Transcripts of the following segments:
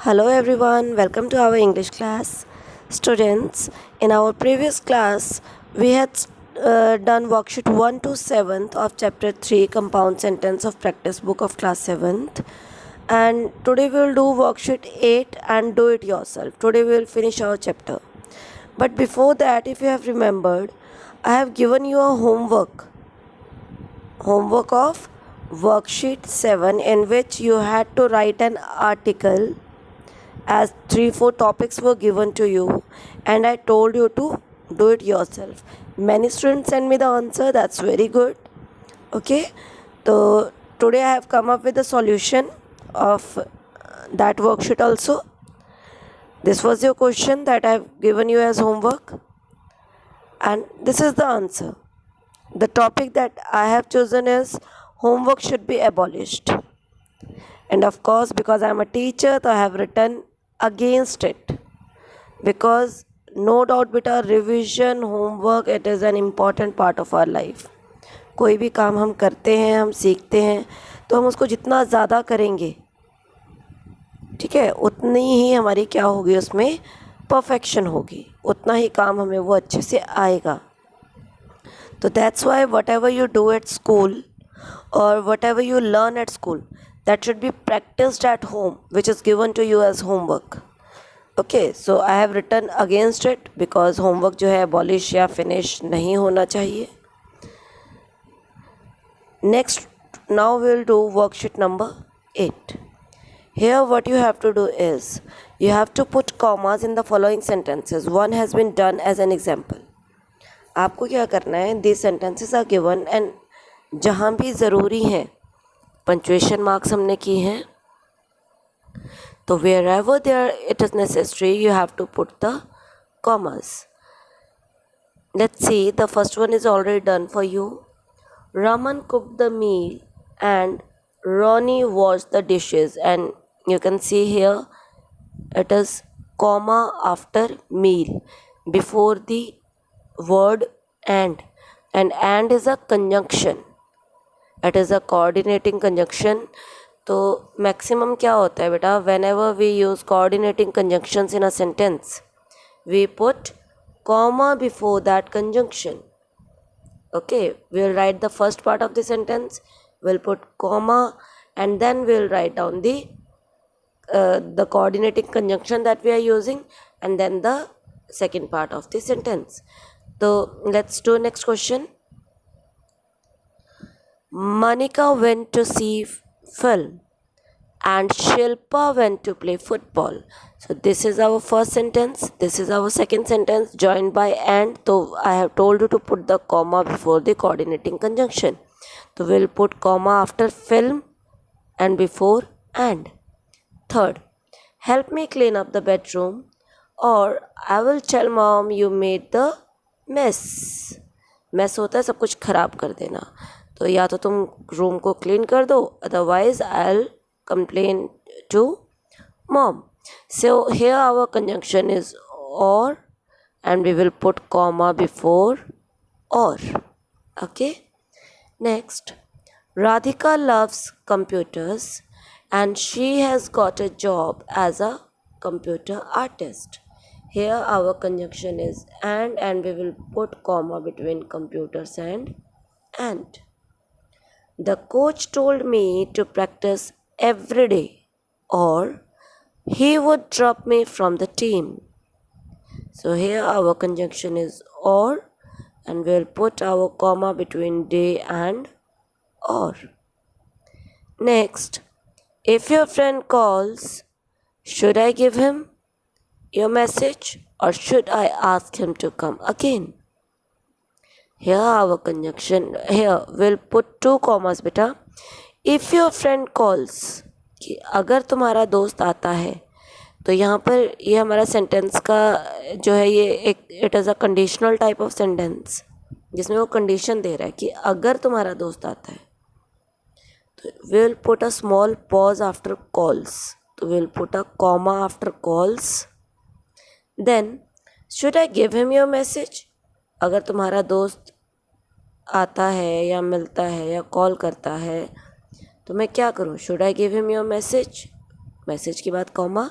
Hello everyone, welcome to our English class. Students, in our previous class, we had done worksheet 1 to 7th of chapter 3 compound sentence of practice book of class 7th. And today we will do worksheet 8 and do it yourself. Today we will finish our chapter. But before that, if you have remembered, I have given you a homework of worksheet 7 in which you had to write an article as 3-4 topics were given to you and I told you to do it yourself. Many students send me the answer, that's very good. Okay, so today I have come up with a solution of that worksheet also. This was your question that I have given you as homework, and this is the answer. The topic that I have chosen is homework should be abolished. And of course, because I am a teacher, so I have written against it. Because no doubt beta, revision, homework, it is an important part of our life. कोई भी काम हम करते हैं, हम सीखते हैं, तो हम उसको जितना ज़्यादा करेंगे, ठीक है, उतनी ही हमारी क्या होगी, उसमें परफेक्शन होगी, उतना ही काम हमें वो अच्छे से आएगा. तो that's why what ever you do at school or whatever you learn at school, that should be practiced at home, which is given to you as homework. Okay, so I have written against it because homework जो है abolish या finish नहीं होना चाहिए. Next, now we will do worksheet number 8. Here what you have to do is you have to put commas in the following sentences. One has been done as an example. आपको क्या करना है, these sentences are given and जहाँ भी ज़रूरी है punctuation marks हमने की हैं, तो wherever there it is necessary you have to put the commas. Let's see, the first one is already done for you. Raman cooked the meal and Ronnie washed the dishes, and you can see here it is comma after meal before the word and is a conjunction. It is a coordinating conjunction. तो maximum क्या होता है बेटा, whenever we use coordinating conjunctions in a sentence, we put comma before that conjunction. Okay, we'll write the first part of the sentence, we'll put comma, and then we'll write down the coordinating conjunction that we are using, and then the second part of the sentence. So let's do next question. Monica went to see film and Shilpa went to play football. So this is our first sentence, this is our second sentence joined by and. So I have told you to put the comma before the coordinating conjunction. So we'll put comma after film and before and. Third, help me clean up the bedroom or I will tell mom you made the mess. Mess होता है सब कुछ खराब कर देना, तो या तो तुम रूम को क्लीन कर दो, otherwise I will complain to mom. So here our conjunction is और and we will put comma before or. Okay, next, Radhika loves computers and she has got a job as a computer artist. Here our conjunction is and we will put comma between computers and. The coach told me to practice every day or he would drop me from the team. So here our conjunction is or and we'll put our comma between day and or. Next, if your friend calls, should I give him your message or should I ask him to come again? Here our conjunction, here we'll put two commas बेटा. If your friend calls, कि अगर तुम्हारा दोस्त आता है, तो यहाँ पर ये हमारा सेंटेंस का जो है ये एक it is a conditional type of sentence जिसमें वो कंडीशन दे रहा है कि अगर तुम्हारा दोस्त आता है, तो we'll put a small pause after calls. तो we'll put a comma after calls. Then should I give him your message? अगर तुम्हारा दोस्त आता है या मिलता है या कॉल करता है तो मैं क्या करूँ, should I give him your message, message के बाद कॉमा,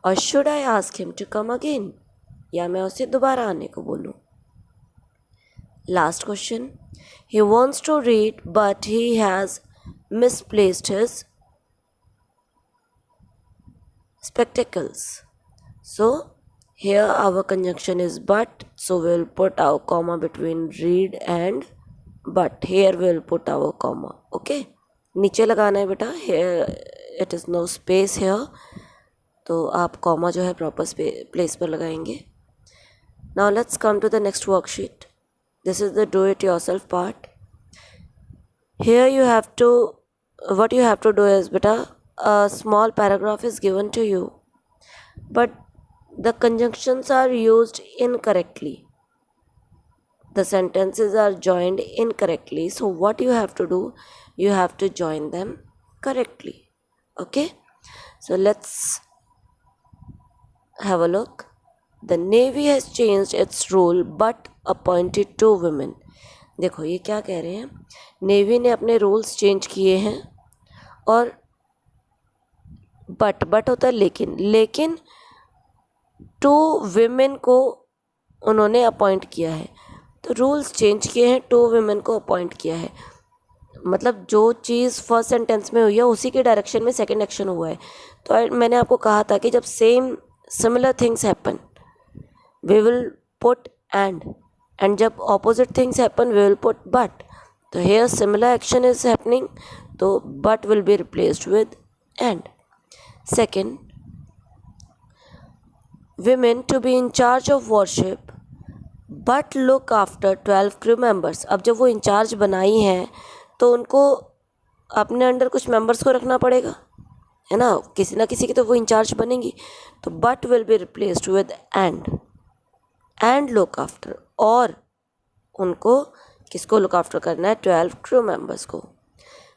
और should I ask him to come again, या मैं उसे दोबारा आने को बोलूँ. Last question, he wants to read but he has misplaced his spectacles. So here our conjunction is but, so we will put our comma between read and but. Here we will put our comma. Okay, नीचे लगाना है बेटा. Here it is no space here, तो आप comma जो है proper place पर लगाएंगे. Now let's come to the next worksheet. This is the do it yourself part. Here you have to, what you have to do is beta, a small paragraph is given to you, but the conjunctions are used incorrectly. The sentences are joined incorrectly. So what you have to do, you have to join them correctly. Okay, so let's have a look. The Navy has changed its rule but appointed 2 women. देखो ये क्या कह रहे हैं, navy ने अपने rules change किए हैं और बट होता है लेकिन 2 विमेन को उन्होंने अपॉइंट किया है. तो रूल्स चेंज किए हैं, 2 विमेन को अपॉइंट किया है, मतलब जो चीज़ फर्स्ट सेंटेंस में हुई है उसी के डायरेक्शन में सेकंड एक्शन हुआ है. तो मैंने आपको कहा था कि जब similar things happen we will put and जब opposite things happen we will put but. तो here similar action is happening, तो but will be replaced with and. Second, women to be in charge of warship but look after 12 crew members. अब जब वो in charge बनाई हैं तो उनको अपने अंडर कुछ मेंबर्स को रखना पड़ेगा, है ना, किसी ना किसी की तो वो इंचार्ज बनेंगी. तो but will be replaced with and look after, और उनको किसको लुक आफ्टर करना है, 12 क्रू मेंबर्स को.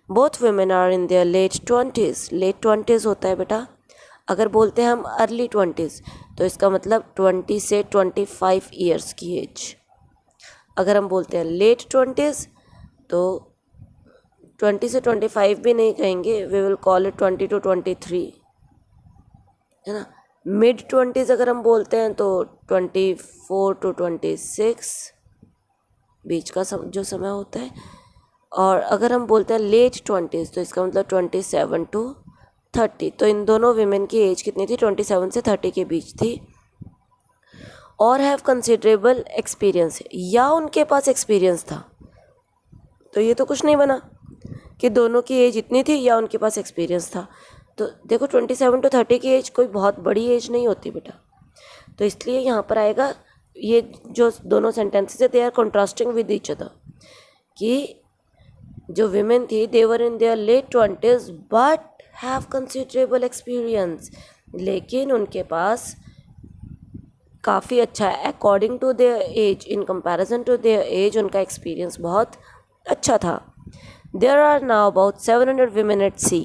Both women are in their late 20s. Late 20s होता है बेटा, अगर बोलते हैं हम अर्ली 20s तो इसका मतलब 20 से 25 ईयर्स की एज. अगर हम बोलते हैं लेट 20s तो 20 से 25 भी नहीं कहेंगे, we will call it 20 to 23, है ना. मिड 20s अगर हम बोलते हैं तो 24 to 26 बीच का जो समय होता है. और अगर हम बोलते हैं लेट 20s तो इसका मतलब 27 to 30. तो इन दोनों विमेन की एज कितनी थी, 27 से 30 के बीच थी. और हैव कंसिडरेबल एक्सपीरियंस, या उनके पास एक्सपीरियंस था. तो ये तो कुछ नहीं बना कि दोनों की एज इतनी थी या उनके पास एक्सपीरियंस था. तो देखो 27 to 30 की एज कोई बहुत बड़ी एज नहीं होती बेटा. तो इसलिए यहाँ पर आएगा, ये जो दोनों सेंटेंसेस है they are contrasting with each other, कि जो विमेन थी they were in their late 20s but have considerable experience, लेकिन उनके पास काफ़ी अच्छा है according to their age, in comparison to their age उनका एक्सपीरियंस बहुत अच्छा था. There are now about 700 women at sea,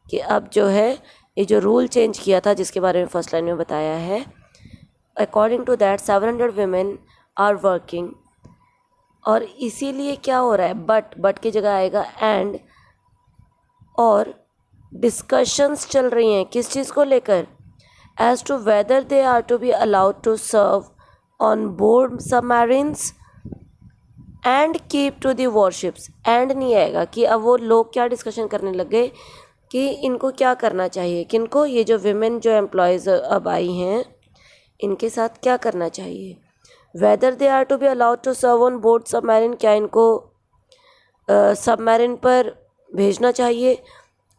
कि अब जो है ये जो रूल चेंज किया था जिसके बारे में फर्स्ट लाइन में बताया है, according to that 700 women are working. और इसीलिए क्या हो रहा है, बट की जगह आएगा एंड, और डिस्कशंस चल रही हैं किस चीज़ को लेकर, as to whether they are to be allowed to serve on board submarines and keep to the warships. And नहीं आएगा कि अब वो लोग क्या डिस्कशन करने लग गए कि इनको क्या करना चाहिए, किनको, ये जो विमेन जो एम्प्लॉयज़ अब आई हैं इनके साथ क्या करना चाहिए. Whether they are to be allowed to serve on board submarine, क्या इनको सबमरीन पर भेजना चाहिए.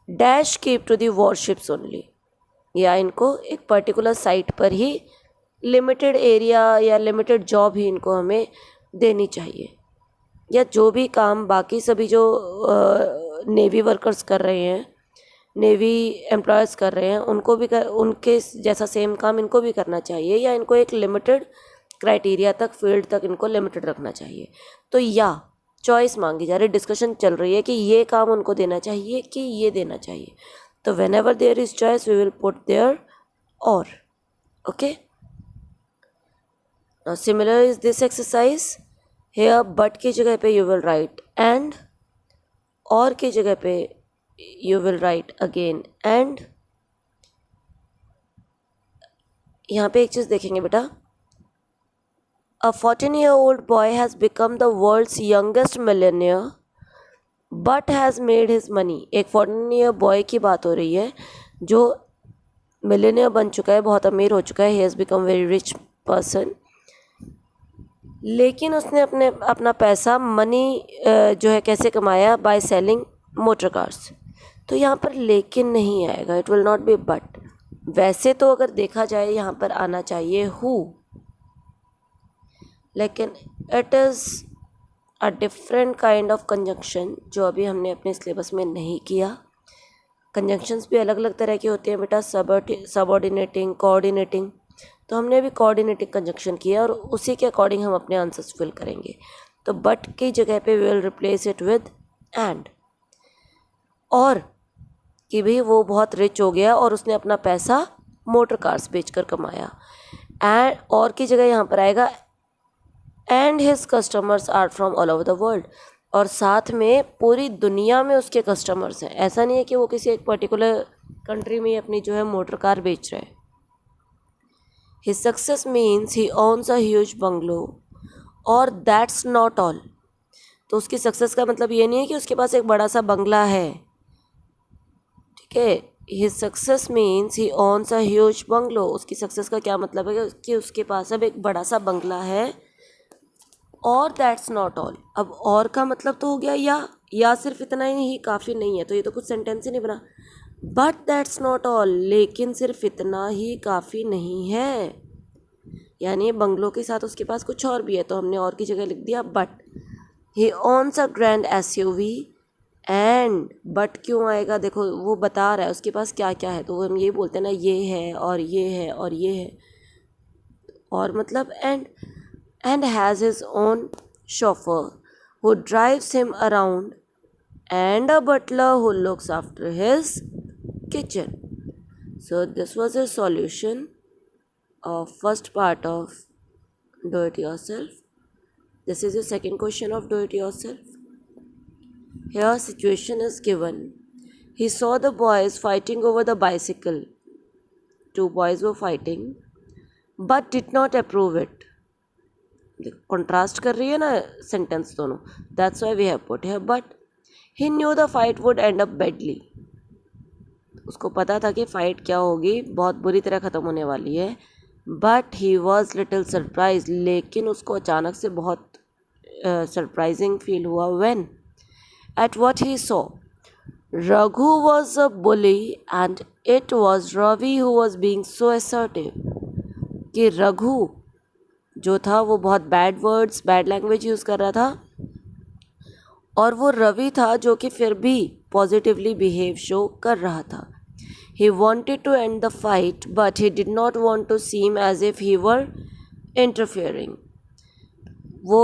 Dash keep to the warships only, या इनको एक पर्टिकुलर साइट पर ही लिमिटेड एरिया या लिमिटेड जॉब ही इनको हमें देनी चाहिए, या जो भी काम बाकी सभी जो नेवी वर्कर्स कर रहे हैं, नेवी एम्प्लॉयज़ कर रहे हैं, उनको भी उनके जैसा सेम काम इनको भी करना चाहिए, या इनको एक लिमिटेड क्राइटेरिया तक, फील्ड तक इनको लिमिटेड रखना चाहिए. तो या चॉइस मांगी जा रही, डिस्कशन चल रही है कि ये काम उनको देना चाहिए कि ये देना चाहिए. तो whenever there is choice we will put there or. Okay, similar is this exercise. Here but की जगह पे यू विल राइट एंड, और की जगह पे you will write again and, यहाँ पे एक चीज़ देखेंगे बेटा, अ 14-year-old boy has become the world's youngest millionaire but has made his money. एक 14-year बॉय की बात हो रही है जो मिलेनियर बन चुका है, बहुत अमीर हो चुका है, he has become very rich person, लेकिन उसने अपना पैसा मनी जो है कैसे कमाया, बाय सेलिंग मोटर कार्स। तो यहाँ पर लेकिन नहीं आएगा, it will not be but. वैसे तो अगर देखा जाए यहाँ पर आना चाहिए हु, लेकिन it is a different kind of conjunction जो अभी हमने अपने सिलेबस में नहीं किया। कंजंक्शंस भी अलग अलग तरह के होते हैं बेटा, सबऑर्डिनेटिंग, कोऑर्डिनेटिंग। तो हमने अभी कोऑर्डिनेटिंग कंजंक्शन किया और उसी के अकॉर्डिंग हम अपने आंसर्स फिल करेंगे। तो बट की जगह पे we will replace it with and. और कि भाई वो बहुत रिच हो गया और उसने अपना पैसा मोटर कार्स बेचकर कमाया। एंड और की जगह यहाँ पर आएगा and his customers are from all over the world, और साथ में पूरी दुनिया में उसके कस्टमर्स हैं। ऐसा नहीं है कि वो किसी एक पर्टिकुलर कंट्री में अपनी जो है मोटर कार बेच रहे हैं। His success means he owns a huge bungalow और दैट्स नॉट ऑल। तो उसकी सक्सेस का मतलब ये नहीं है कि उसके पास एक बड़ा सा बंगला है, ठीक है। His success means he owns a huge bungalow, उसकी सक्सेस का क्या मतलब है कि उसके पास अब एक बड़ा सा बंगला है। और दैट्स नॉट ऑल, अब और का मतलब तो हो गया या सिर्फ इतना ही काफ़ी नहीं है, तो ये तो कुछ सेंटेंस ही नहीं बना। बट दैट्स नॉट ऑल, लेकिन सिर्फ इतना ही काफ़ी नहीं है, यानी बंगलों के साथ उसके पास कुछ और भी है, तो हमने और की जगह लिख दिया but. He owns a grand SUV and, but क्यों आएगा, देखो वो बता रहा है उसके पास क्या क्या है, तो हम ये बोलते हैं ना ये है और ये है और ये है, और मतलब and has his own chauffeur who drives him around and a butler who looks after his kitchen. So this was a solution of first part of do it yourself. This is the second question of do it yourself. Here situation is given. He saw the boys fighting over the bicycle. Two boys were fighting but did not approve it. Contrast कर रही है ना sentence दोनों, that's why we have put here but. He knew the fight would end up badly, उसको पता था कि fight क्या होगी, बहुत बुरी तरह ख़त्म होने वाली है। But he was little surprise, लेकिन उसको अचानक से बहुत सरप्राइजिंग फील हुआ when at what he saw. Raghu was a bully and it was Ravi who was being so assertive, कि रघु जो था वो बहुत bad words, bad language use कर रहा था, और वो रवि था जो कि फिर भी पॉजिटिवली बिहेव शो कर रहा था। He wanted to end the fight but he did not want to seem as if he were interfering. वो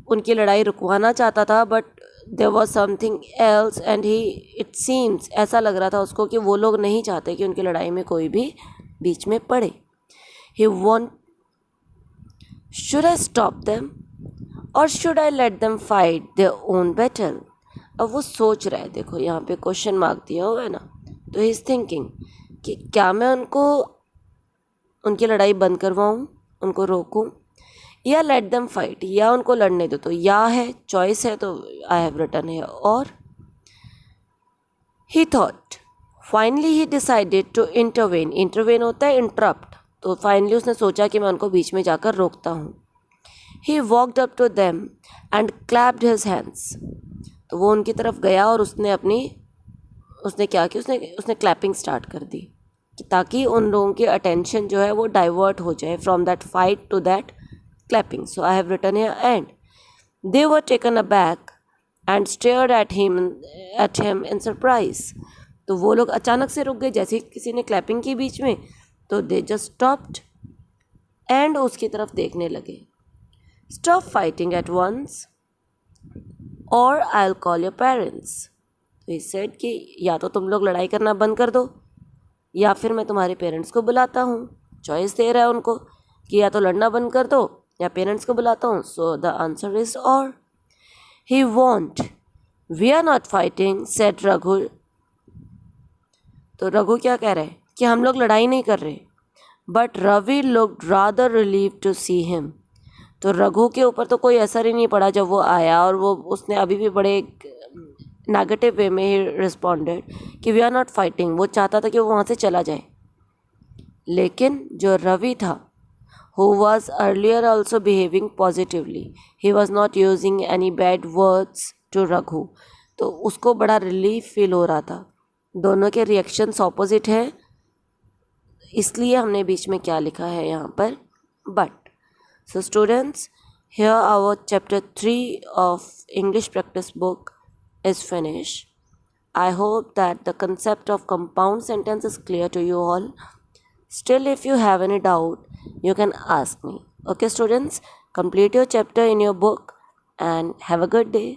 उनकी लड़ाई रुकवाना चाहता था but there was something else and he it seems, ऐसा लग रहा था उसको कि वो लोग नहीं चाहते कि उनकी लड़ाई में कोई भी बीच में पड़े। ही want Should I stop them or should I let them fight their own battle? अब वो सोच रहा है, देखो यहाँ पे क्वेश्चन मार्क दिया हुआ है ना, तो ही इज़ थिंकिंग कि क्या मैं उनकी लड़ाई बंद करवाऊँ, उनको रोकूँ, या लेट देम फाइट, या उनको लड़ने दो। तो या है, चॉइस है, तो आई हैव रिटन है। और he thought finally he decided to intervene, intervene होता है इंटरप्ट, तो फाइनली उसने सोचा कि मैं उनको बीच में जाकर रोकता हूँ। He walked up to them and clapped his hands, तो वो उनकी तरफ गया और उसने क्या किया, उसने क्लैपिंग स्टार्ट कर दी, ताकि उन लोगों की अटेंशन जो है वो डाइवर्ट हो जाए from that fight to that clapping. So I have written here and they were taken aback and stared at him in surprise, तो वो लोग अचानक से रुक गए, जैसे किसी ने क्लैपिंग की बीच में, तो दे जस्ट स्टॉप्ड एंड उसकी तरफ देखने लगे। स्टॉप फाइटिंग एट वंस और I will call your parents, तो ही सेड कि या तो तुम लोग लड़ाई करना बंद कर दो या फिर मैं तुम्हारे पेरेंट्स को बुलाता हूँ। चॉइस दे रहा है उनको कि या तो लड़ना बंद कर दो या पेरेंट्स को बुलाता हूँ। So the answer is or. He want, we are not fighting said Raghu, तो रघु क्या कह रहे हैं कि हम लोग लड़ाई नहीं कर रहे, but Ravi looked rather relieved to see him. तो रघु के ऊपर तो कोई असर ही नहीं पड़ा जब वो आया, और वो उसने अभी भी बड़े नेगेटिव वे में ही रिस्पॉन्डेड कि वी आर नॉट फाइटिंग। वो चाहता था कि वो वहाँ से चला जाए। लेकिन जो रवि था, who was earlier also behaving positively, he was not using any bad words to Raghu, तो उसको बड़ा रिलीफ फील हो रहा था। दोनों के रिएक्शंस ऑपोजिट है, इसलिए हमने बीच में क्या लिखा है यहाँ पर, but. So students, here our chapter 3 of English practice book is finished. I hope that the concept of compound sentence is clear to you all. Still, if you have any doubt, you can ask me. Okay students, complete your chapter in your book and have a good day.